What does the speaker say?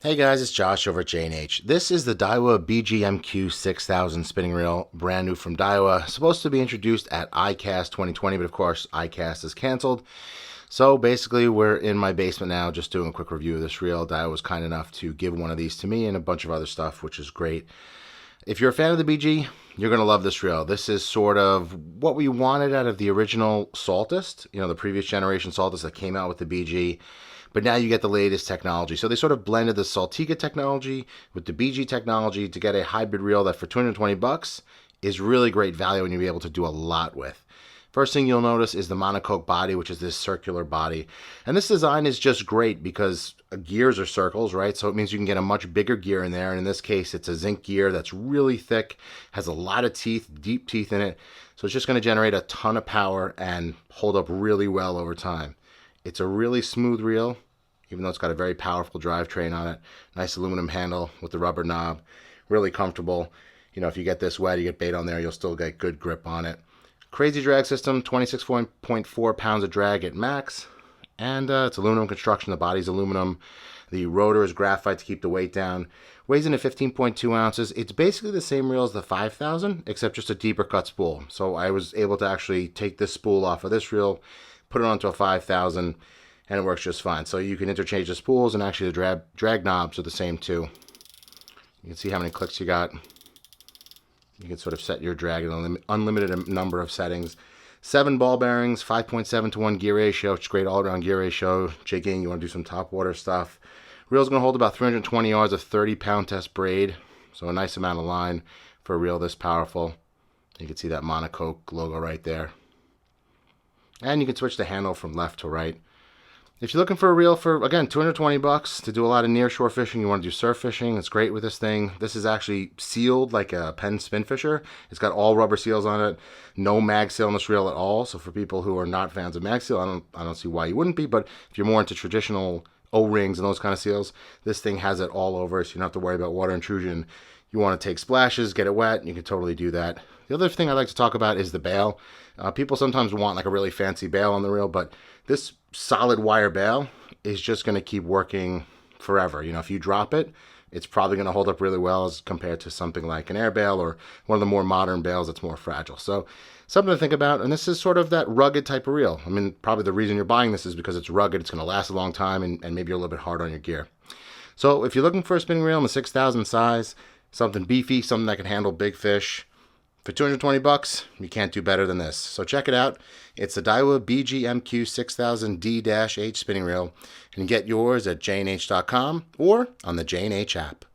Hey guys, it's Josh over at J&H. This is the Daiwa BGMQ6000 spinning reel, brand new from Daiwa. Supposed to be introduced at ICAST 2020, but of course ICAST is canceled. So basically we're in my basement now just doing a quick review of this reel. Daiwa was kind enough to give one of these to me and a bunch of other stuff, which is great. If you're a fan of the BG, you're going to love this reel. This is sort of what we wanted out of the original Saltist, the previous generation Saltist that came out with the BG. But now you get the latest technology. So they sort of blended the Saltika technology with the BG technology to get a hybrid reel that for 220 bucks is really great value and you'll be able to do a lot with. First thing you'll notice is the monocoque body, which is this circular body. And this design is just great because gears are circles, right? So it means you can get a much bigger gear in there. And in this case, it's a zinc gear that's really thick, has a lot of teeth, deep teeth in it. So it's just going to generate a ton of power and hold up really well over time. It's a really smooth reel, even though it's got a very powerful drivetrain on it. Nice aluminum handle with the rubber knob. Really comfortable. If you get this wet, you get bait on there, you'll still get good grip on it. Crazy drag system, 26.4 pounds of drag at max. And it's aluminum construction. The body's aluminum. The rotor is graphite to keep the weight down. Weighs in at 15.2 ounces. It's basically the same reel as the 5000, except just a deeper cut spool. So I was able to actually take this spool off of this reel, put it onto a 5000, and it works just fine. So you can interchange the spools, and actually the drag knobs are the same too. You can see how many clicks you got. You can sort of set your drag in an unlimited number of settings. 7 ball bearings, 5.7 to 1 gear ratio, which is great all-around gear ratio. Jigging, you want to do some top water stuff. Reel's going to hold about 320 yards of 30-pound test braid, so a nice amount of line for a reel this powerful. You can see that monocoque logo right there. And you can switch the handle from left to right. If you're looking for a reel for, again, 220 bucks to do a lot of nearshore fishing, you want to do surf fishing, it's great with this thing. This is actually sealed like a Penn Spin Fisher. It's got all rubber seals on it. No mag seal on this reel at all. So for people who are not fans of mag seal, I don't see why you wouldn't be. But if you're more into traditional O-rings and those kind of seals, this thing has it all over, so you don't have to worry about water intrusion. You want to take splashes, get it wet, you can totally do that. The other thing I like to talk about is the bail. People sometimes want like a really fancy bail on the reel, but this solid wire bail is just going to keep working forever. If you drop it, it's probably going to hold up really well as compared to something like an air bail or one of the more modern bails that's more fragile. So something to think about, and this is sort of that rugged type of reel. Probably the reason you're buying this is because it's rugged, it's going to last a long time, and maybe you're a little bit hard on your gear. So if you're looking for a spinning reel in the 6000 size, something beefy, something that can handle big fish, for 220 bucks, you can't do better than this. So check it out. It's the Daiwa BGMQ6000D-H spinning reel. And get yours at jandhtackle or on the J&H app.